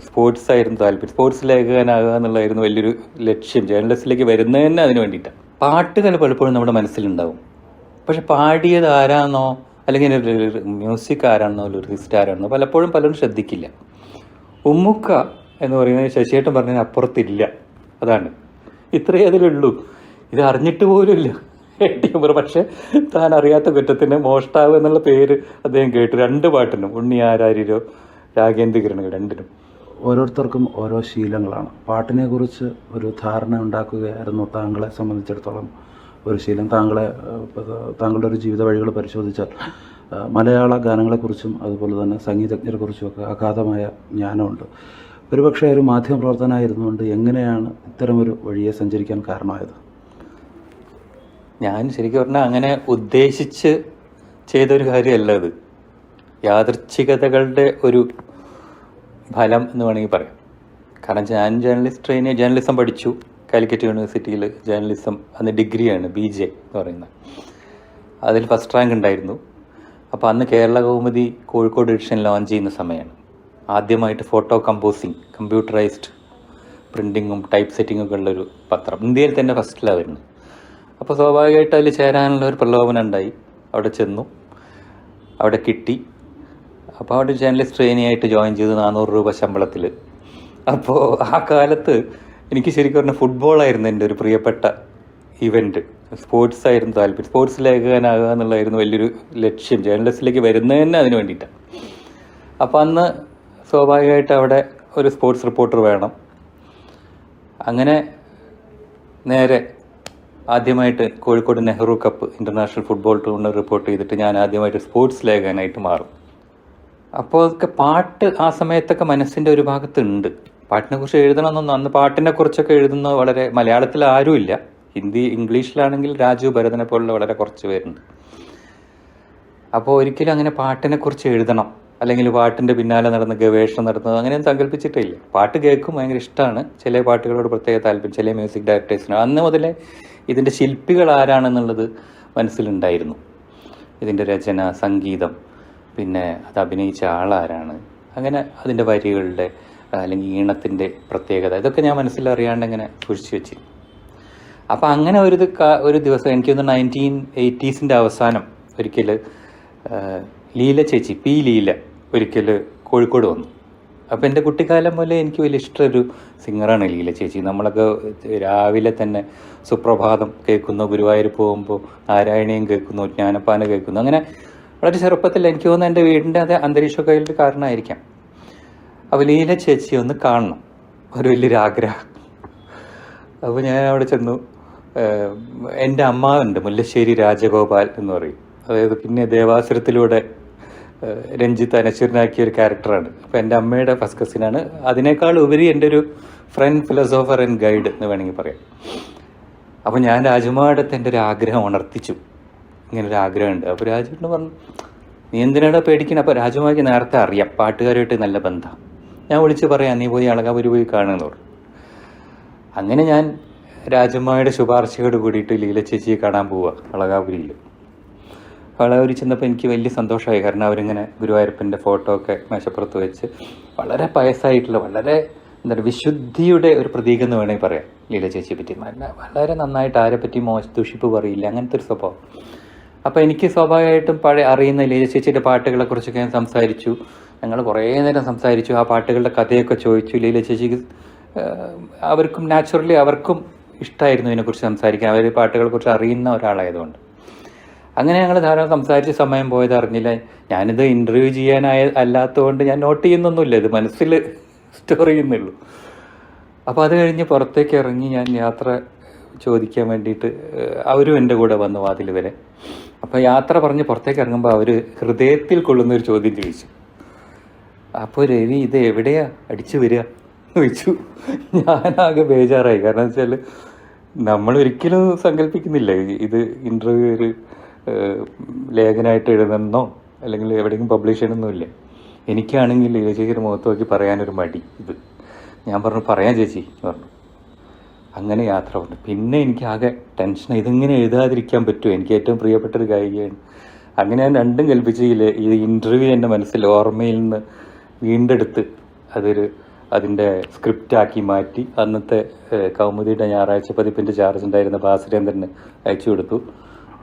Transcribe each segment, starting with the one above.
Sports ആയിരുന്നു താല്പര്യം. Sports ലേഖകനാകുക എന്നുള്ളതായിരുന്നു വലിയൊരു ലക്ഷ്യം. ജേർണലിസ്റ്റിലേക്ക് വരുന്നത് തന്നെ അതിന് വേണ്ടിയിട്ടാണ്. പാട്ടുകൾ പലപ്പോഴും നമ്മുടെ മനസ്സിലുണ്ടാവും. പക്ഷെ പാടിയത് ആരാണെന്നോ അല്ലെങ്കിൽ മ്യൂസിക് ആരാണെന്നോ ലിറിസിസ്റ്റ് ആരാണെന്നോ പലപ്പോഴും പലരും ശ്രദ്ധിക്കില്ല. ഉമ്മുക്ക എന്ന് പറയുന്നത് ശശിയേട്ടൻ പറഞ്ഞതിന് അപ്പുറത്തില്ല. അതാണ്, ഇത്രയേ അതിലുള്ളൂ. ഇത് അറിഞ്ഞിട്ട് പോലുമില്ല പക്ഷെ താൻ അറിയാത്ത കുറ്റത്തിന് മോഷ്ടാവ് എന്നുള്ള പേര് അദ്ദേഹം കേട്ടു. 2 പാട്ടിനും, ഉണ്ണി ആരാരിരോ രാഗേന്ദ്രകിരണം, 2നും. ഓരോരുത്തർക്കും ഓരോ ശീലങ്ങളാണ്. പാട്ടിനെ കുറിച്ച് ഒരു ധാരണ ഉണ്ടാക്കുകയായിരുന്നു താങ്കളെ സംബന്ധിച്ചിടത്തോളം ഒരു ശീലം. താങ്കളുടെ ഒരു ജീവിത വഴികൾ പരിശോധിച്ചാൽ മലയാള ഗാനങ്ങളെക്കുറിച്ചും അതുപോലെ തന്നെ സംഗീതജ്ഞരെക്കുറിച്ചുമൊക്കെ അഗാധമായ ജ്ഞാനമുണ്ട്. ഒരുപക്ഷെ ഒരു മാധ്യമപ്രവർത്തകനായിരുന്നുകൊണ്ട് എങ്ങനെയാണ് ഇത്തരമൊരു വഴിയെ സഞ്ചരിക്കാൻ കാരണമായത്? ഞാൻ ശരിക്കും പറഞ്ഞാൽ അങ്ങനെ ഉദ്ദേശിച്ച് ചെയ്തൊരു കാര്യമല്ല ഇത്. യാദൃച്ഛികതകളുടെ ഒരു ഫലം എന്ന് വേണമെങ്കിൽ പറയാം. കാരണം ഞാൻ ജേർണലിസം പഠിച്ചു കാലിക്കറ്റ് യൂണിവേഴ്സിറ്റിയിൽ. ജേർണലിസം അന്ന് ഡിഗ്രിയാണ്, BJ എന്ന് പറയുന്നത്. അതിൽ ഫസ്റ്റ് റാങ്ക് ഉണ്ടായിരുന്നു. അപ്പോൾ അന്ന് കേരള കൗമുദി കോഴിക്കോട് എഡിഷൻ ലോഞ്ച് ചെയ്യുന്ന സമയമാണ്. ആദ്യമായിട്ട് ഫോട്ടോ കമ്പോസിങ്, കമ്പ്യൂട്ടറൈസ്ഡ് പ്രിൻറ്റിങ്ങും ടൈപ്പ് സെറ്റിങ്ങും ഒക്കെ ഉള്ളൊരു പത്രം ഇന്ത്യയിൽ തന്നെ ഫസ്റ്റിലാണ് വരുന്നത്. അപ്പോൾ സ്വാഭാവികമായിട്ട് അതിൽ ചേരാനുള്ള ഒരു പ്രലോഭനം ഉണ്ടായി. അവിടെ ചെന്നു, അവിടെ കിട്ടി. അപ്പോൾ അവിടെ ജേർണലിസ്റ്റ് ട്രെയിനിയായിട്ട് ജോയിൻ ചെയ്തു 400 രൂപ ശമ്പളത്തിൽ. അപ്പോൾ ആ കാലത്ത് എനിക്ക് ശരിക്കും പറഞ്ഞാൽ ഫുട്ബോളായിരുന്നു എൻ്റെ ഒരു പ്രിയപ്പെട്ട ഇവൻറ്റ്. സ്പോർട്സ് ആയിരുന്നു താല്പര്യം. സ്പോർട്സ് ലേഖകനാകുക എന്നുള്ളതായിരുന്നു വലിയൊരു ലക്ഷ്യം. ജേർണലിസ്റ്റിലേക്ക് വരുന്നത് തന്നെ അതിന് വേണ്ടിയിട്ടാണ്. അപ്പോൾ അന്ന് സ്വാഭാവികമായിട്ട് അവിടെ ഒരു സ്പോർട്സ് റിപ്പോർട്ടർ വേണം. അങ്ങനെ നേരെ ആദ്യമായിട്ട് Kozhikode Nehru cup international football tournament report ചെയ്തിട്ട് ഞാൻ ആദ്യമായിട്ട് സ്പോർട്സ് ലേഖകനായിട്ട് മാറും. അപ്പോൾ അതൊക്കെ പാട്ട് ആ സമയത്തൊക്കെ മനസ്സിൻ്റെ ഒരു ഭാഗത്തുണ്ട്. പാട്ടിനെക്കുറിച്ച് എഴുതണമെന്നൊന്നും അന്ന് പാട്ടിനെക്കുറിച്ചൊക്കെ എഴുതുന്ന വളരെ മലയാളത്തിൽ ആരുമില്ല. ഹിന്ദി ഇംഗ്ലീഷിലാണെങ്കിൽ രാജു ഭരതനെ പോലുള്ള വളരെ കുറച്ച് പേരുണ്ട്. അപ്പോൾ ഒരിക്കലും അങ്ങനെ പാട്ടിനെക്കുറിച്ച് എഴുതണം അല്ലെങ്കിൽ പാട്ടിൻ്റെ പിന്നാലെ നടന്ന് ഗവേഷണം നടത്തുന്നത് അങ്ങനെയൊന്നും സങ്കല്പിച്ചിട്ടില്ല. പാട്ട് കേൾക്കും, ഭയങ്കര ഇഷ്ടമാണ്. ചില പാട്ടുകളോട് പ്രത്യേക താല്പര്യം, ചില മ്യൂസിക് ഡയറക്ടേഴ്സിന്. അന്ന് മുതലേ ഇതിൻ്റെ ശില്പികൾ ആരാണെന്നുള്ളത് മനസ്സിലുണ്ടായിരുന്നു. ഇതിൻ്റെ രചന, സംഗീതം, പിന്നെ അത് അഭിനയിച്ച ആളാരാണ്, അങ്ങനെ അതിൻ്റെ വരികളുടെ അല്ലെങ്കിൽ ഈണത്തിൻ്റെ പ്രത്യേകത, ഇതൊക്കെ ഞാൻ മനസ്സിലറിയാണ്ട് ഇങ്ങനെ സൂക്ഷിച്ചു വെച്ചിരുന്നു. അപ്പോൾ അങ്ങനെ ഒരു ദിവസം എനിക്കൊന്ന് 1980s അവസാനം ഒരിക്കൽ ലീല ചേച്ചി, പി ലീല ഒരിക്കൽ കോഴിക്കോട് വന്നു. അപ്പോൾ എൻ്റെ കുട്ടിക്കാലം പോലെ എനിക്ക് വലിയ ഇഷ്ടമൊരു സിംഗറാണ് ലീല ചേച്ചി. നമ്മളൊക്കെ രാവിലെ തന്നെ സുപ്രഭാതം കേൾക്കുന്നു, ഗുരുവായൂർ പോകുമ്പോൾ നാരായണീയം കേൾക്കുന്നു, ജ്ഞാനപ്പാന കേൾക്കുന്നു. അങ്ങനെ വളരെ ചെറുപ്പത്തിൽ എനിക്ക് തോന്നുന്നു എൻ്റെ വീടിൻ്റെ അതേ അന്തരീക്ഷമൊക്കെ അതിൻ്റെ കാരണമായിരിക്കാം. അപ്പോൾ ലീല ചേച്ചി ഒന്ന് കാണണം, ഒരു വലിയൊരു ആഗ്രഹം. അപ്പോൾ ഞാൻ അവിടെ ചെന്നു. എൻ്റെ അമ്മാവുണ്ട്, മുല്ലശ്ശേരി രാജഗോപാൽ എന്ന് പറയും. അതായത് പിന്നെ ദേവാസുരത്തിലൂടെ രഞ്ജിത്ത് അനശ്വരനാക്കിയ ഒരു ക്യാരക്ടറാണ്. അപ്പോൾ എൻ്റെ അമ്മയുടെ ഫസ്റ്റ് കസിനാണ്. അതിനേക്കാൾ ഉപരി എൻ്റെ ഒരു ഫ്രണ്ട്, ഫിലോസോഫർ ആൻഡ് ഗൈഡ് എന്ന് വേണമെങ്കിൽ പറയാം. അപ്പോൾ ഞാൻ രാജുമാടത്ത് എൻ്റെ ഒരു ആഗ്രഹം ഉണർത്തിച്ചു. ഇങ്ങനൊരു ആഗ്രഹമുണ്ട്. അപ്പോൾ രാജുവിന് പറഞ്ഞു, നീ എന്തിനാണ് പേടിക്കണം? അപ്പോൾ രാജുമാക്ക് നേരത്തെ അറിയാം, പാട്ടുകാരുമായിട്ട് നല്ല ബന്ധം. ഞാൻ വിളിച്ച് പറയാം, നീ പോയി അളകാപുരി പോയി കാണുമെന്ന് പറഞ്ഞു. അങ്ങനെ ഞാൻ രാജുമായുടെ ശുപാർശയോട് കൂടിയിട്ട് ലീല ചേച്ചിയെ കാണാൻ പോവുക അളകാപുരിയിൽ. അളകാപുരി ചെന്നപ്പോൾ എനിക്ക് വലിയ സന്തോഷമായി. കാരണം അവരിങ്ങനെ ഗുരുവായൂരപ്പൻ്റെ ഫോട്ടോ ഒക്കെ മേശപ്പുറത്ത് വെച്ച് വളരെ പയസ്സായിട്ടുള്ള, വളരെ വിശുദ്ധിയുടെ ഒരു പ്രതീകം എന്ന് വേണമെങ്കിൽ പറയാം ലീല ചേച്ചിയെ പറ്റി. വളരെ നന്നായിട്ട് ആരെപ്പറ്റി ദുഷിപ്പ് പറയില്ല, അങ്ങനത്തെ ഒരു സ്വഭാവം. അപ്പോൾ എനിക്ക് സ്വാഭാവികമായിട്ടും അറിയുന്ന ലീല ചേച്ചിയുടെ പാട്ടുകളെക്കുറിച്ചൊക്കെ ഞാൻ സംസാരിച്ചു. ഞങ്ങൾ കുറേ നേരം സംസാരിച്ചു. ആ പാട്ടുകളുടെ കഥയൊക്കെ ചോദിച്ചു. ലീല ചേച്ചിക്ക് അവർക്കും നാച്ചുറലി അവർക്കും ഇഷ്ടമായിരുന്നു ഇതിനെക്കുറിച്ച് സംസാരിക്കാൻ. അവർ പാട്ടുകളെക്കുറിച്ച് അറിയുന്ന ഒരാളായതുകൊണ്ട്. അങ്ങനെ ഞങ്ങൾ ധാരാളം സംസാരിച്ച് സമയം പോയത് അറിഞ്ഞില്ല. ഞാനിത് ഇൻ്റർവ്യൂ അല്ലാത്തതുകൊണ്ട് ഞാൻ നോട്ട് ചെയ്യുന്നൊന്നുമില്ല, ഇത് മനസ്സിൽ സ്റ്റോർ ചെയ്യുന്നുള്ളൂ. അപ്പോൾ അത് കഴിഞ്ഞ് പുറത്തേക്ക് ഇറങ്ങി ഞാൻ യാത്ര ചോദിക്കാൻ വേണ്ടിയിട്ട് അവരും എൻ്റെ കൂടെ വന്നു വാതിൽ വരെ. അപ്പോൾ യാത്ര പറഞ്ഞ് പുറത്തേക്ക് ഇറങ്ങുമ്പോൾ അവർ ഹൃദയത്തിൽ കൊള്ളുന്നൊരു ചോദ്യം ചോദിച്ചു. അപ്പോൾ രവി, ഇത് എവിടെയാ അടിച്ചു വരിക ചോദിച്ചു. ഞാനാകെ ബേജാറായി. കാരണം വെച്ചാൽ നമ്മളൊരിക്കലും സങ്കല്പിക്കുന്നില്ല ഇത് ഇൻ്റർവ്യൂ ഒരു ലേഖനമായിട്ട് എഴുതണമെന്നോ അല്ലെങ്കിൽ എവിടെയെങ്കിലും പബ്ലിഷ് ചെയ്യണമെന്നില്ല. എനിക്കാണെങ്കിൽ ലീല ചേച്ചിയുടെ മുഖത്ത് നോക്കി പറയാനൊരു മടി. ഇത് ഞാൻ പറഞ്ഞു, പറയാം ചേച്ചി പറഞ്ഞു. അങ്ങനെ യാത്ര പറഞ്ഞു. പിന്നെ എനിക്കാകെ ടെൻഷൻ, ഇതിങ്ങനെ എഴുതാതിരിക്കാൻ പറ്റുമോ? എനിക്ക് ഏറ്റവും പ്രിയപ്പെട്ടൊരു ഗായികയാണ്. അങ്ങനെ ഞാൻ രണ്ടും കൽപ്പിച്ചില്ല. ഈ ഇൻ്റർവ്യൂ എൻ്റെ മനസ്സിൽ ഓർമ്മയിൽ നിന്ന് വീണ്ടെടുത്ത് അതൊരു അതിൻ്റെ സ്ക്രിപ്റ്റാക്കി മാറ്റി അന്നത്തെ കൗമുദിയുടെ ഞായറാഴ്ച പതിപ്പിൻ്റെ ചാർജ് ഉണ്ടായിരുന്ന ഭാസ്കരേന്ദ്രന് അയച്ചു കൊടുത്തു.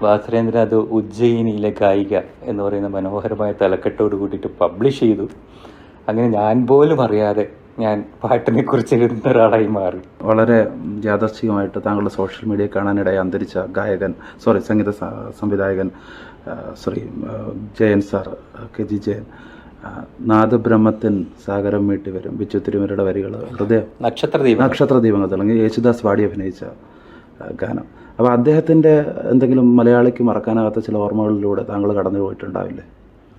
ഭാസ്കരേന്ദ്രൻ അത് ഉജ്ജയിനിയിലെ ഗായിക എന്ന് പറയുന്ന മനോഹരമായ തലക്കെട്ടോട് കൂടിയിട്ട് പബ്ലിഷ് ചെയ്തു. അങ്ങനെ ഞാൻ പോലും അറിയാതെ ഞാൻ പാട്ടിനെ കുറിച്ച് എഴുതുന്ന ഒരാളായി മാറി. വളരെ യാദർച്ഛികമായിട്ട് താങ്കളുടെ സോഷ്യൽ മീഡിയ കാണാനിടയായി അന്തരിച്ച സംഗീത സംവിധായകൻ ശ്രീ ജയൻ സാർ, KG ജയൻ, നാദബ്രഹ്മത്തിൻ സാഗരം മീട്ടി വരും, ബിച്ചു തിരുമലയുടെ വരികൾ, ഹൃദയം, നക്ഷത്രദീപങ്ങൾ അല്ലെങ്കിൽ യേശുദാസ് പാടി അഭിനയിച്ച ഗാനം. അപ്പോൾ അദ്ദേഹത്തിൻ്റെ എന്തെങ്കിലും മലയാളിക്ക് മറക്കാനാകാത്ത ചില ഓർമ്മകളിലൂടെ താങ്കൾ കടന്നു പോയിട്ടുണ്ടാവില്ലേ?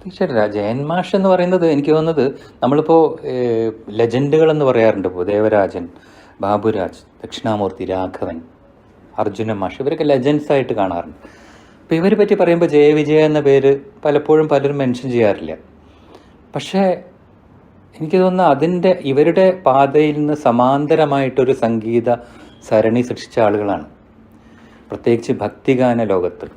തീർച്ചയായിട്ടും. ജയൻ മാഷ് എന്ന് പറയുന്നത് എനിക്ക് തോന്നുന്നത് നമ്മളിപ്പോൾ ലെജൻഡുകൾ എന്ന് പറയാറുണ്ട്. ഇപ്പോൾ ദേവരാജൻ, ബാബുരാജ്, ദക്ഷിണാമൂർത്തി, രാഘവൻ, അർജുന മാഷ്, ഇവരൊക്കെ ലെജൻസ് ആയിട്ട് കാണാറുണ്ട്. അപ്പോൾ ഇവരെ പറ്റി പറയുമ്പോൾ ജയവിജയ എന്ന പേര് പലപ്പോഴും പലരും മെൻഷൻ ചെയ്യാറില്ല. പക്ഷേ എനിക്ക് തോന്നുന്നു ഇവരുടെ പാതയിൽ നിന്ന് സമാന്തരമായിട്ടൊരു സംഗീത സരണി സൃഷ്ടിച്ച ആളുകളാണ്. പ്രത്യേകിച്ച് ഭക്തിഗാന ലോകത്ത്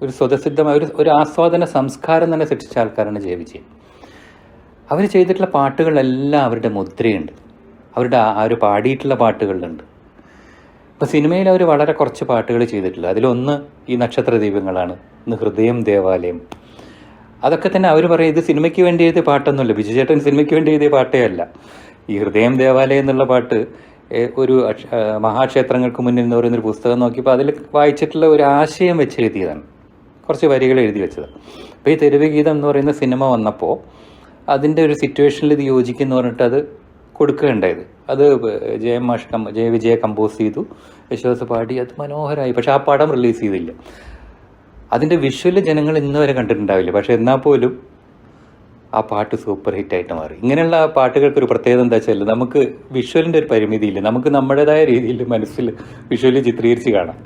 ഒരു സ്വതസിദ്ധമായ ഒരു ആസ്വാദന സംസ്കാരം തന്നെ സൃഷ്ടിച്ച ആൾക്കാരാണ് ജയവിജയൻ. അവർ ചെയ്തിട്ടുള്ള പാട്ടുകളിലെല്ലാം അവരുടെ മുദ്രയുണ്ട്, അവരുടെ അവർ പാടിയിട്ടുള്ള പാട്ടുകളിലുണ്ട്. ഇപ്പോൾ സിനിമയിൽ അവർ വളരെ കുറച്ച് പാട്ടുകൾ ചെയ്തിട്ടില്ല. അതിലൊന്ന് ഈ നക്ഷത്രദീപങ്ങളാണ്, ഇന്ന് ഹൃദയം ദേവാലയം. അതൊക്കെ തന്നെ അവർ പറയും ഇത് സിനിമയ്ക്ക് വേണ്ടി എഴുതിയ പാട്ടൊന്നുമില്ല, ബിജു ചേട്ടൻ സിനിമയ്ക്ക് വേണ്ടി എഴുതിയ പാട്ടേ അല്ല. ഈ ഹൃദയം ദേവാലയം എന്നുള്ള പാട്ട് ഒരു മഹാക്ഷേത്രങ്ങൾക്ക് മുന്നിൽ എന്ന് പറയുന്നൊരു പുസ്തകം നോക്കിയപ്പോൾ അതിൽ വായിച്ചിട്ടുള്ള ഒരു ആശയം വെച്ച് എഴുതിയതാണ്, കുറച്ച് വരികൾ എഴുതി വെച്ചതാണ്. അപ്പോൾ ഈ തെരുവ് ഗീതം എന്ന് പറയുന്ന സിനിമ വന്നപ്പോൾ അതിൻ്റെ ഒരു സിറ്റുവേഷനിൽ ഇത് യോജിക്കുന്നു പറഞ്ഞിട്ട് അത് കൊടുക്കുകയുണ്ടായത്. അത് ജയവിജയ കമ്പോസ് ചെയ്തു, യേശുദാസ് പാടി, അത് മനോഹരമായി. പക്ഷെ ആ പടം റിലീസ് ചെയ്തില്ല. അതിൻ്റെ വിഷ്വല് ജനങ്ങൾ ഇന്ന് വരെ കണ്ടിട്ടുണ്ടാവില്ല. പക്ഷെ എന്നാൽ പോലും ആ പാട്ട് സൂപ്പർ ഹിറ്റായിട്ട് മാറി. ഇങ്ങനെയുള്ള പാട്ടുകൾക്കൊരു പ്രത്യേകത എന്താ വെച്ചാൽ നമുക്ക് വിഷ്വലിൻ്റെ ഒരു പരിമിതിയില്ല, നമുക്ക് നമ്മുടേതായ രീതിയിൽ മനസ്സിൽ വിഷ്വലി ചിത്രീകരിച്ച് കാണാം.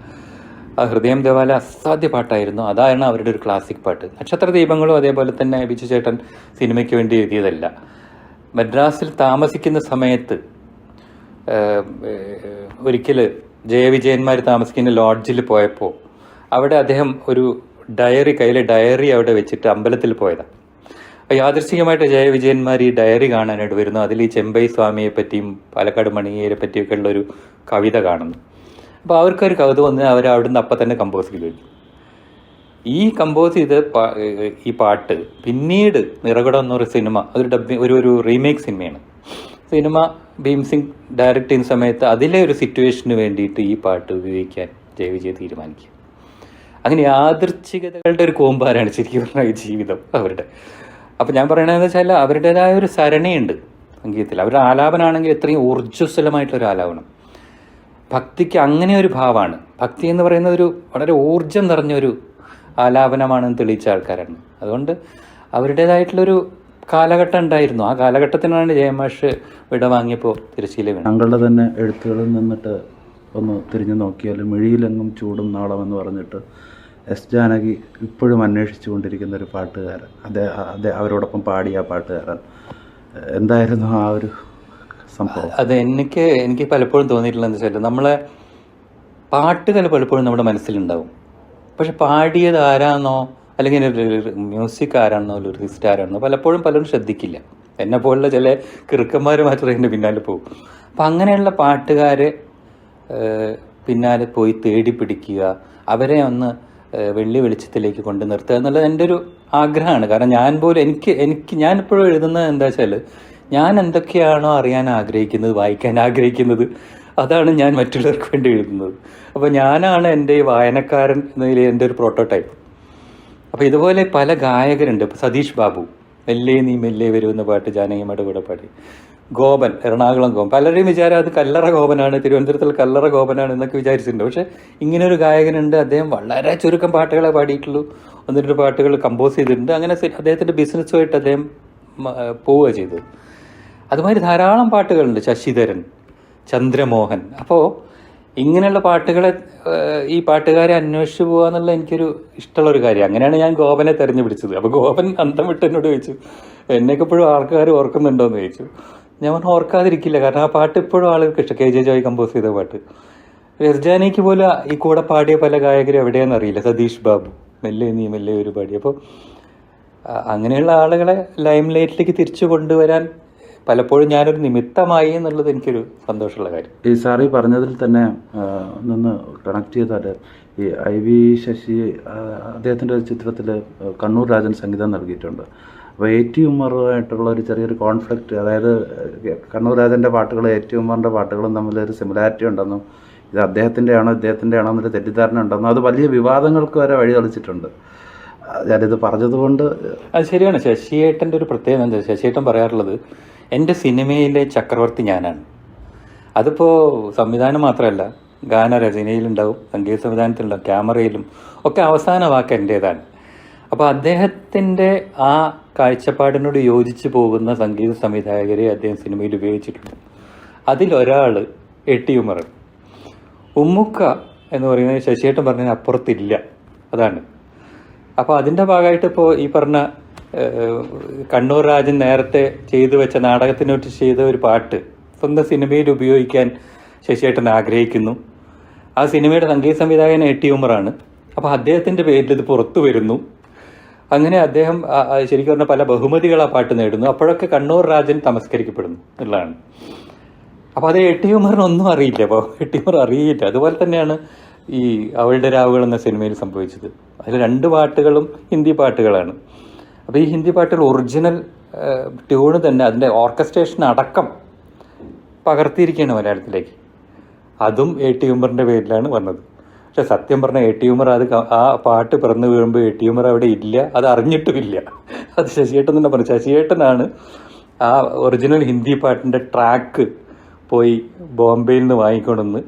ആ ഹൃദയം ദേവാലയം അസാധ്യ പാട്ടായിരുന്നു. അതാണ് അവരുടെ ഒരു ക്ലാസിക് പാട്ട്. നക്ഷത്രദീപങ്ങളും അതേപോലെ തന്നെ ബിജു ചേട്ടൻ സിനിമയ്ക്ക് വേണ്ടി എഴുതിയതല്ല. മദ്രാസിൽ താമസിക്കുന്ന സമയത്ത് ഒരിക്കൽ ജയവിജയന്മാർ താമസിക്കുന്ന ലോഡ്ജിൽ പോയപ്പോൾ അവിടെ അദ്ദേഹം ഒരു കയ്യിലെ ഡയറി അവിടെ വെച്ചിട്ട് അമ്പലത്തിൽ പോയതാണ്. യാദൃശ്ചികമായിട്ട് ജയവിജയന്മാർ ഈ ഡയറി കാണാനായിട്ട് വരുന്നു. അതിൽ ഈ ചെമ്പൈ സ്വാമിയെ പറ്റിയും പാലക്കാട് മണിയേരെ പറ്റിയൊക്കെ ഉള്ളൊരു കവിത കാണുന്നു. അപ്പോൾ അവർക്കൊരു കൗതുകം വന്ന് അവർ അവിടുന്ന് അപ്പം തന്നെ കമ്പോസ് ചെയ്തു. ഈ കമ്പോസ് ചെയ്ത് ഈ പാട്ട് പിന്നീട് നിറകുടം എന്നൊരു സിനിമ, ഒരു റീമേക്ക് സിനിമയാണ്. സിനിമ ഭീംസിംഗ് ഡയറക്റ്റ് ചെയ്യുന്ന സമയത്ത് അതിലെ ഒരു സിറ്റുവേഷന് വേണ്ടിയിട്ട് ഈ പാട്ട് ഉപയോഗിക്കാൻ ജയവിജയ തീരുമാനിക്കുക. അങ്ങനെ യാദൃച്ഛികതകളുടെ ഒരു കൂമ്പാരാണ് ശരിക്കും പറഞ്ഞാൽ ഈ ജീവിതം അവരുടെ. അപ്പം ഞാൻ പറയണതെന്ന് വെച്ചാൽ അവരുടേതായ ഒരു സരണിയുണ്ട് സംഗീതത്തിൽ. അവരുടെ ആലാപനമാണെങ്കിൽ എത്രയും ഊർജ്ജസ്വലമായിട്ടൊരു ആലാപനം. ഭക്തിക്ക് അങ്ങനെ ഒരു ഭാവമാണ്. ഭക്തി എന്ന് പറയുന്നത് ഒരു വളരെ ഊർജം നിറഞ്ഞൊരു ആലാപനമാണെന്ന് തെളിയിച്ച ആൾക്കാരാണ്. അതുകൊണ്ട് അവരുടേതായിട്ടുള്ളൊരു കാലഘട്ടം ഉണ്ടായിരുന്നു. ആ കാലഘട്ടത്തിനാണ് ജയമാഷ് വിട വാങ്ങിയപ്പോൾ തിരശ്ശീല വീണത്. താങ്കളുടെ തന്നെ എഴുത്തുകളിൽ നിന്നിട്ട് ഒന്ന് തിരിഞ്ഞു നോക്കിയാൽ മിഴിയിലെങ്ങും ചൂടും നാളമെന്ന് പറഞ്ഞിട്ട് എസ് ജാനകി ഇപ്പോഴും അന്വേഷിച്ചു കൊണ്ടിരിക്കുന്ന ഒരു പാട്ടുകാരൻ, അവരോടൊപ്പം പാടിയ പാട്ടുകാരൻ, എന്തായിരുന്നു ആ ഒരു സംഭവം? അത് എനിക്ക് പലപ്പോഴും തോന്നിയിട്ടുള്ളതെന്ന് വെച്ചാൽ നമ്മളെ പാട്ടുകൾ പലപ്പോഴും നമ്മുടെ മനസ്സിലുണ്ടാവും. പക്ഷെ പാടിയത് ആരാന്നോ അല്ലെങ്കിൽ ഒരു മ്യൂസിക് ആരാണെന്നോ ലിറിസിസ്റ്റ് ആരാണെന്നോ പലപ്പോഴും പലരും ശ്രദ്ധിക്കില്ല. എന്നെ പോലുള്ള ചില കിറുക്കന്മാർ മാത്രമേ എൻ്റെ പിന്നാലെ പോകും. അപ്പം അങ്ങനെയുള്ള പാട്ടുകാരെ പിന്നാലെ പോയി തേടി പിടിക്കുക, അവരെ ഒന്ന് വെള്ളി വെളിച്ചത്തിലേക്ക് കൊണ്ട് നിർത്തുക എന്നുള്ളത് എൻ്റെ ഒരു ആഗ്രഹമാണ്. കാരണം ഞാൻ ഇപ്പോഴും എഴുതുന്നത് എന്താ വെച്ചാൽ ഞാൻ എന്തൊക്കെയാണോ അറിയാൻ ആഗ്രഹിക്കുന്നത്, വായിക്കാൻ ആഗ്രഹിക്കുന്നത്, അതാണ് ഞാൻ മറ്റുള്ളവർക്ക് വേണ്ടി എഴുതുന്നത്. അപ്പോൾ ഞാനാണ് എൻ്റെ ഈ വായനക്കാരൻ എന്നതിൽ എൻ്റെ ഒരു പ്രോട്ടോടൈപ്പ്. അപ്പോൾ ഇതുപോലെ പല ഗായകരുണ്ട്. ഇപ്പോൾ സതീഷ് ബാബു മെല്ലെ നീ മെല്ലെ വരുമെന്ന പാട്ട് ജാനകിയമ്മയുടെ കൂടെ പാടി. ഗോപൻ, എറണാകുളം ഗോപൻ, പലരുടെയും വിചാരം അത് കല്ലറ ഗോപനാണ്, തിരുവനന്തപുരത്തുള്ള കല്ലറ ഗോപനാണ് എന്നൊക്കെ വിചാരിച്ചിട്ടുണ്ട്. പക്ഷേ ഇങ്ങനൊരു ഗായകനുണ്ട്, അദ്ദേഹം വളരെ ചുരുക്കം പാട്ടുകളെ പാടിയിട്ടുള്ളൂ, 1-2 പാട്ടുകൾ കമ്പോസ് ചെയ്തിട്ടുണ്ട്. അങ്ങനെ അദ്ദേഹത്തിൻ്റെ ബിസിനസ്സുമായിട്ട് അദ്ദേഹം പോവുക ചെയ്തത്. അതുമാതിരി ധാരാളം പാട്ടുകളുണ്ട്. ശശിധരൻ, ചന്ദ്രമോഹൻ. അപ്പോൾ ഇങ്ങനെയുള്ള പാട്ടുകളെ ഈ പാട്ടുകാരെ അന്വേഷിച്ച് പോകുക എന്നുള്ള എനിക്കൊരു ഇഷ്ടമുള്ളൊരു കാര്യം. അങ്ങനെയാണ് ഞാൻ ഗോപനെ തെരഞ്ഞു പിടിച്ചത്. അപ്പോൾ ഗോപൻ അന്തം വിട്ട് എന്നോട് ചോദിച്ചു, എന്നെയൊക്കെ ഇപ്പോഴും ആൾക്കാർ ഓർക്കുന്നുണ്ടോ എന്ന് ചോദിച്ചു. ഞാൻ ഓർക്കാതിരിക്കില്ല, കാരണം ആ പാട്ട് ഇപ്പോഴും ആളുകൾക്ക് ഇഷ്ടം. KJ ജോയ് കമ്പോസ് ചെയ്ത പാട്ട്. രജാനിക്ക് പോലും ഈ കൂടെ പാടിയ പല ഗായകരും എവിടെയാണെന്ന് അറിയില്ല. സതീഷ് ബാബു മെല്ലെ നീ മെല്ലെ ഒരു പാടി. അപ്പോൾ അങ്ങനെയുള്ള ആളുകളെ ലൈം ലൈറ്റിലേക്ക് തിരിച്ചു കൊണ്ടുവരാൻ പലപ്പോഴും ഞാനൊരു നിമിത്തമായി എന്നുള്ളത് എനിക്കൊരു സന്തോഷമുള്ള കാര്യം. ഈ സാറി പറഞ്ഞതിൽ തന്നെ നിന്ന് കണക്ട് ചെയ്താൽ ഈ IV ശശി അദ്ദേഹത്തിൻ്റെ ഒരു ചിത്രത്തിൽ കണ്ണൂർ രാജൻ സംഗീതം നൽകിയിട്ടുണ്ട്. അപ്പോൾ A.T. ഉമ്മറുമായിട്ടുള്ള ഒരു ചെറിയൊരു കോൺഫ്ലിക്റ്റ്, അതായത് കണ്ണൂർ രാജൻ്റെ പാട്ടുകളും A.T. ഉമ്മറിൻ്റെ പാട്ടുകളും തമ്മിലൊരു സിമിലാരിറ്റി ഉണ്ടെന്നും ഇത് അദ്ദേഹത്തിൻ്റെ ആണോ എന്നൊരു തെറ്റിദ്ധാരണ ഉണ്ടെന്നും അത് വലിയ വിവാദങ്ങൾക്ക് വരെ വഴി തെളിച്ചിട്ടുണ്ട്. ഞാനിത് പറഞ്ഞതുകൊണ്ട് അത് ശരിയാണ്. ശശിയേട്ടൻ്റെ ഒരു പ്രത്യേകത എന്താ, ശശിയേട്ടൻ പറയാറുള്ളത് എൻ്റെ സിനിമയിലെ ചക്രവർത്തി ഞാനാണ്. അതിപ്പോൾ സംവിധാനം മാത്രമല്ല, ഗാനരചനയിലുണ്ടാവും, സംഗീത സംവിധാനത്തിലുണ്ടാവും, ക്യാമറയിലും ഒക്കെ അവസാന വാക്ക് എൻ്റേതാണ്. അപ്പോൾ അദ്ദേഹത്തിൻ്റെ ആ കാഴ്ചപ്പാടിനോട് യോജിച്ച് പോകുന്ന സംഗീത സംവിധായകരെ അദ്ദേഹം സിനിമയിൽ ഉപയോഗിച്ചിട്ടുണ്ട്. അതിലൊരാൾ A.T. ഉമ്മറാണ്. ഉമ്മുക്ക എന്ന് പറയുന്നത് ശശിയേട്ടൻ പറഞ്ഞതിന് അപ്പുറത്തില്ല, അതാണ്. അപ്പോൾ അതിൻ്റെ ഭാഗമായിട്ട് ഇപ്പോൾ ഈ പറഞ്ഞ കണ്ണൂർ രാജൻ നേരത്തെ ചെയ്തു വെച്ച നാടകത്തിനോട്ട് ചെയ്ത ഒരു പാട്ട് സ്വന്തം സിനിമയിൽ ഉപയോഗിക്കാൻ ശശിയേട്ടൻ ആഗ്രഹിക്കുന്നു. ആ സിനിമയുടെ സംഗീത സംവിധായകൻ A.T. ഉമ്മറാണ്. അപ്പോൾ അദ്ദേഹത്തിൻ്റെ പേരിൽ ഇത് പുറത്തു വരുന്നു. അങ്ങനെ അദ്ദേഹം ശരിക്കും പറഞ്ഞാൽ പല ബഹുമതികൾ ആ പാട്ട് നേടുന്നു. അപ്പോഴൊക്കെ കണ്ണൂർ രാജൻ തമസ്കരിക്കപ്പെടുന്നു എന്നുള്ളതാണ്. അപ്പോൾ അത് A.T. ഉമ്മറിനൊന്നും അറിയില്ല. അപ്പോൾ A.T. ഉമ്മർ അറിയില്ല. അതുപോലെ തന്നെയാണ് ഈ അവളുടെ രാവുകൾ എന്ന സിനിമയിൽ സംഭവിച്ചത്. അതിൽ 2 പാട്ടുകളും ഹിന്ദി പാട്ടുകളാണ്. അപ്പോൾ ഈ ഹിന്ദി പാട്ടുകൾ ഒറിജിനൽ ട്യൂണ് തന്നെ അതിൻ്റെ ഓർക്കസ്ട്രേഷൻ അടക്കം പകർത്തിയിരിക്കുകയാണ് മലയാളത്തിലേക്ക്. അതും A.T. ഉമ്മറിൻ്റെ പേരിലാണ് വന്നത്. പക്ഷെ സത്യം പറഞ്ഞാൽ A.T. ഉമ്മർ അത് ആ പാട്ട് പിറന്നു വീഴുമ്പോൾ A.T. ഉമ്മർ അവിടെ ഇല്ല, അത് അറിഞ്ഞിട്ടുമില്ല. അത് ശശിയേട്ടൻ തന്നെ പറഞ്ഞു. ശശിയേട്ടനാണ് ആ ഒറിജിനൽ ഹിന്ദി പാട്ടിൻ്റെ ട്രാക്ക് പോയി ബോംബെയിൽ നിന്ന് വാങ്ങിക്കൊണ്ടുവന്ന്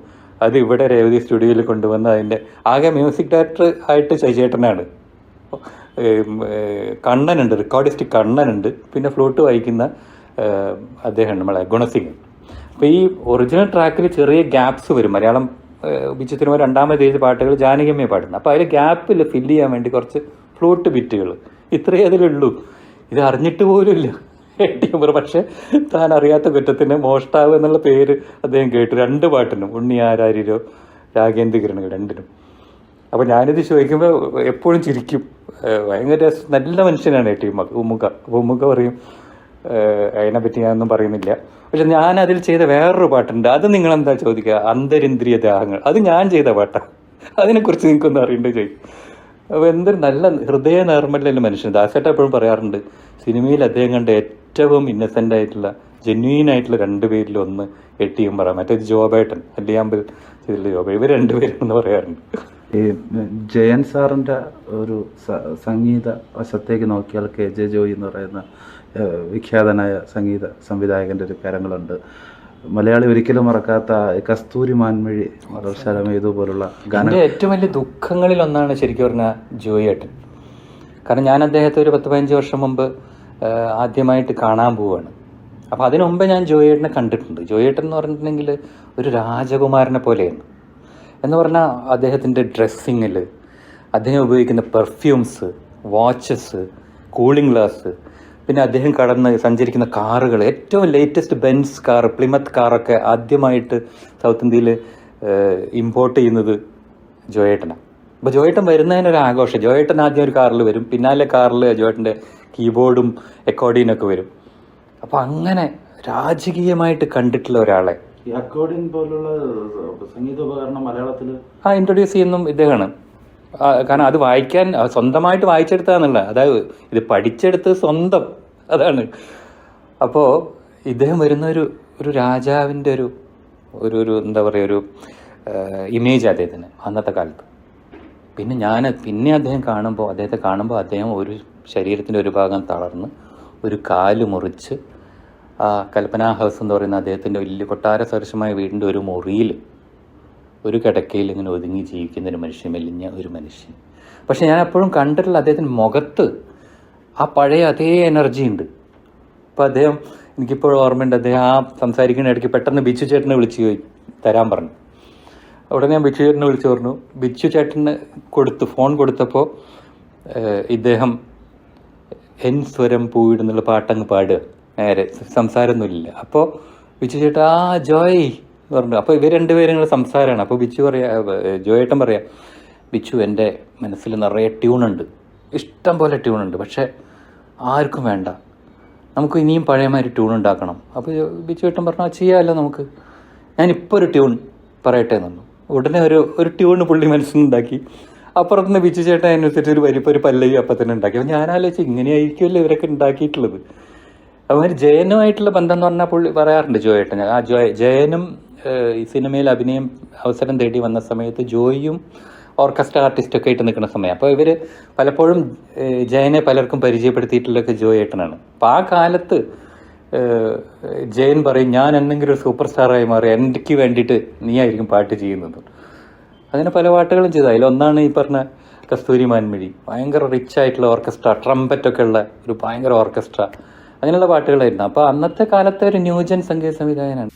അത് ഇവിടെ രേവതി സ്റ്റുഡിയോയിൽ കൊണ്ടുവന്ന് അതിൻ്റെ ആകെ മ്യൂസിക് ഡയറക്ടർ ആയിട്ട് ശശിയേട്ടനാണ്. കണ്ണനുണ്ട്, റെക്കോർഡിസ്റ്റ് കണ്ണനുണ്ട്, പിന്നെ ഫ്ലൂട്ട് വായിക്കുന്ന അദ്ദേഹം നമ്മളെ ഗുണസിംഗ്. അപ്പോൾ ഈ ഒറിജിനൽ ട്രാക്കിൽ ചെറിയ ഗ്യാപ്സ് വരും. മലയാളം ബിച്ചിത്തിനുമ 2ാമത് എഴുതിയ പാട്ടുകൾ ജാനകിയമ്മയെ പാടുന്നത്. അപ്പോൾ അതിൽ ഗ്യാപ്പിൽ ഫില്ല് ചെയ്യാൻ വേണ്ടി കുറച്ച് ഫ്ലൂട്ട് ബിറ്റുകൾ ഇത്രയേ അതിലുള്ളൂ. ഇത് അറിഞ്ഞിട്ട് പോലുമില്ല A.T. ഉമ്മർ. പക്ഷെ താൻ അറിയാത്ത കുറ്റത്തിന് മോഷ്ടാവ് എന്നുള്ള പേര് അദ്ദേഹം കേട്ടു 2 പാട്ടിനും, ഉണ്ണി ആരാരിരോ രാഗേന്ദ്ര കിരണ 2നും. അപ്പോൾ ഞാനിത് ചോദിക്കുമ്പോൾ എപ്പോഴും ചിരിക്കും. ഭയങ്കര നല്ല മനുഷ്യനാണ് A.T. ഉമ്മുക്ക. അപ്പോൾ ഉമ്മുക്ക പറയും അതിനെപ്പറ്റി ഞാനൊന്നും പറയുന്നില്ല. പക്ഷെ ഞാൻ അതിൽ ചെയ്ത വേറൊരു പാട്ടുണ്ട്, അത് നിങ്ങളെന്താ ചോദിക്കുക, അന്തരിന്ദ്രിയ ദാഹങ്ങൾ. അത് ഞാൻ ചെയ്ത പാട്ടാണ്, അതിനെക്കുറിച്ച് നിങ്ങൾക്കൊന്നും അറിയേണ്ടത് ചോദിക്കും. അപ്പോൾ എന്തൊരു നല്ല ഹൃദയ നൈർമല്യമുള്ള മനുഷ്യൻ. ദാസേട്ട എപ്പോഴും പറയാറുണ്ട് സിനിമയിൽ അദ്ദേഹം കണ്ട ഏറ്റവും ഇന്നസെൻ്റ് ആയിട്ടുള്ള ജെന്യൂൻ ആയിട്ടുള്ള 2 പേരിൽ ഒന്ന് A.T. ഉമ്മർ, മറ്റേത് ജോബേട്ടൻ, അല്ലിയാമ്പൽ ചെയ്തിട്ടുള്ള ജോബ. ഇവർ 2 പേരെന്ന് പറയാറുണ്ട്. ഈ ജയൻ സാറിൻ്റെ ഒരു സംഗീത വശത്തേക്ക് നോക്കിയാൽ KJ ജോയി എന്ന് പറയുന്ന വിഖ്യാതനായ സംഗീത സംവിധായകൻ്റെ ഒരു കാര്യങ്ങളുണ്ട്. മലയാളി ഒരിക്കലും മറക്കാത്ത കസ്തൂരി മാൻമിഴി, ശരമേതു പോലുള്ള ഗാനം. ഏറ്റവും വലിയ ദുഃഖങ്ങളിലൊന്നാണ് ശരിക്കും പറഞ്ഞാൽ ജോയി ഏട്ടൻ. കാരണം ഞാൻ അദ്ദേഹത്തെ ഒരു 10-15 വർഷം മുമ്പ് ആദ്യമായിട്ട് കാണാൻ പോവുകയാണ്. അപ്പോൾ അതിനു മുമ്പ് ഞാൻ ജോയി ഏട്ടനെ കണ്ടിട്ടുണ്ട്. ജോയി ഏട്ടൻ എന്ന് പറഞ്ഞിട്ടുണ്ടെങ്കിൽ ഒരു രാജകുമാരനെ പോലെയാണ്. എന്ന് പറഞ്ഞാൽ അദ്ദേഹത്തിൻ്റെ ഡ്രസ്സിങ്ങിൽ, അദ്ദേഹം ഉപയോഗിക്കുന്ന പെർഫ്യൂംസ്, വാച്ചസ്, കൂളിംഗ് ഗ്ലാസ്, പിന്നെ അദ്ദേഹം കടന്ന് സഞ്ചരിക്കുന്ന കാറുകൾ, ഏറ്റവും ലേറ്റസ്റ്റ് ബെൻസ് കാർ, പ്ലിമത്ത് കാറൊക്കെ ആദ്യമായിട്ട് സൗത്ത് ഇന്ത്യയിൽ ഇമ്പോർട്ട് ചെയ്യുന്നത് ജോയേട്ടനാണ്. അപ്പോൾ ജോയേട്ടൻ വരുന്നതിനൊരു ആഘോഷം. ജോയേട്ടൻ ആദ്യം ഒരു കാറിൽ വരും, പിന്നാലെ കാറിൽ ജോയേട്ടൻ്റെ കീബോർഡും അക്കോർഡിയനൊക്കെ വരും. അപ്പോൾ അങ്ങനെ രാജകീയമായിട്ട് കണ്ടിട്ടുള്ള ഒരാളെ ഈ അക്കോർഡിയൻ പോലുള്ള സംഗീതോപകരണം മലയാളത്തിൽ ഇൻട്രൊഡ്യൂസ് ചെയ്യുന്നതും ഇദ്ദേഹമാണ്. കാരണം അത് വായിക്കാൻ സ്വന്തമായിട്ട് വായിച്ചെടുത്താന്നുള്ള, അതായത് ഇത് പഠിച്ചെടുത്ത് സ്വന്തം, അതാണ്. അപ്പോൾ ഇദ്ദേഹം വരുന്ന ഒരു രാജാവിൻ്റെ ഒരു എന്താ പറയുക, ഒരു ഇമേജ് അദ്ദേഹത്തിന് അന്നത്തെ കാലത്ത്. പിന്നെ അദ്ദേഹത്തെ കാണുമ്പോൾ അദ്ദേഹം ഒരു ശരീരത്തിൻ്റെ ഒരു ഭാഗം തളർന്ന് ഒരു കാല് മുറിച്ച് ആ കൽപ്പന ഹൗസ് എന്ന് പറയുന്ന അദ്ദേഹത്തിൻ്റെ വലിയ കൊട്ടാര സദൃശമായ വീടിൻ്റെ ഒരു മുറിയിൽ ഒരു കിടക്കയിൽ ഇങ്ങനെ ഒതുങ്ങി ജീവിക്കുന്ന ഒരു മനുഷ്യൻ, മെലിഞ്ഞ ഒരു മനുഷ്യൻ. പക്ഷെ ഞാൻ എപ്പോഴും കണ്ടിട്ടുള്ള അദ്ദേഹത്തിൻ്റെ മുഖത്ത് ആ പഴയ അതേ എനർജി ഉണ്ട്. അപ്പോൾ അദ്ദേഹം, എനിക്കിപ്പോഴും ഓർമ്മയുണ്ട്, അദ്ദേഹം ആ സംസാരിക്കുന്ന ഇടയ്ക്ക് പെട്ടെന്ന് ബിച്ചു ചേട്ടനെ വിളിച്ച് തരാൻ പറഞ്ഞു. ഉടനെ ഞാൻ ബിച്ചു ചേട്ടനെ വിളിച്ച് പറഞ്ഞു. ബിച്ചു ചേട്ടന് ഫോൺ കൊടുത്തപ്പോൾ ഇദ്ദേഹം എൻ സ്വരം പൂവിടുന്നുള്ള പാട്ടങ്ങ് പാടുക, നേരെ സംസാരമൊന്നുമില്ല. അപ്പോൾ ബിച്ചു ചേട്ടാ ജോയ് എന്ന് പറഞ്ഞു. അപ്പോൾ ഇവർ 2 പേരും സംസാരമാണ്. അപ്പോൾ ജോയേട്ടൻ പറയാം, ബിച്ചു എൻ്റെ മനസ്സിൽ നിറയെ ട്യൂണുണ്ട്, ഇഷ്ടം പോലെ ട്യൂണുണ്ട്, പക്ഷേ ആർക്കും വേണ്ട, നമുക്ക് ഇനിയും പഴയമാതിരി ട്യൂൺ ഉണ്ടാക്കണം. അപ്പോൾ ബിജു ഏട്ടൻ പറഞ്ഞു ചെയ്യാമല്ലോ നമുക്ക്, ഞാനിപ്പോൾ ഒരു ട്യൂൺ പറയട്ടെ എന്നു. ഉടനെ ഒരു ട്യൂൺ പുള്ളി മനസ്സിലുണ്ടാക്കി. അപ്പുറത്തുനിന്ന് ബിജു ചേട്ടൻ അതിനനുസരിച്ച് ഒരു വരിപ്പ് ഒരു പല്ലവി അപ്പം തന്നെ ഉണ്ടാക്കി. അപ്പോൾ ഞാൻ ആലോചിച്ച് ഇങ്ങനെയായിരിക്കുമല്ലോ ഇവരൊക്കെ ഉണ്ടാക്കിയിട്ടുള്ളത്. അതുമാതിരി ജയനുമായിട്ടുള്ള ബന്ധം എന്ന് പറഞ്ഞാൽ പുള്ളി പറയാറുണ്ട് ജോയേട്ടൻ. ജയനും ഈ സിനിമയിൽ അഭിനയം അവസരം തേടി വന്ന സമയത്ത് ജോയിയും ഓർക്കസ്ട്ര ആർട്ടിസ്റ്റൊക്കെ ആയിട്ട് നിൽക്കുന്ന സമയം. അപ്പോൾ ഇവർ പലപ്പോഴും ജയനെ പലർക്കും പരിചയപ്പെടുത്തിയിട്ടുള്ളതൊക്കെ ജോയേട്ടനാണ്. അപ്പോൾ ആ കാലത്ത് ജയൻ പറയും, ഞാൻ എന്തെങ്കിലും ഒരു സൂപ്പർ സ്റ്റാറായി മാറി എനിക്ക് വേണ്ടിയിട്ട് നീ ആയിരിക്കും പാട്ട് ചെയ്യുന്നത്. അങ്ങനെ പല പാട്ടുകളും ചെയ്തു. അതിലൊന്നാണ് ഈ പറഞ്ഞ കസ്തൂരി മാൻമിഴി. ഭയങ്കര റിച്ച് ആയിട്ടുള്ള ഓർക്കസ്ട്ര, ട്രംപറ്റൊക്കെ ഉള്ള ഒരു ഭയങ്കര ഓർക്കസ്ട്ര, അങ്ങനെയുള്ള പാട്ടുകളായിരുന്നു. അപ്പോൾ അന്നത്തെ കാലത്തെ ഒരു ന്യൂജൻ സംഗീത സംവിധായകനാണ്.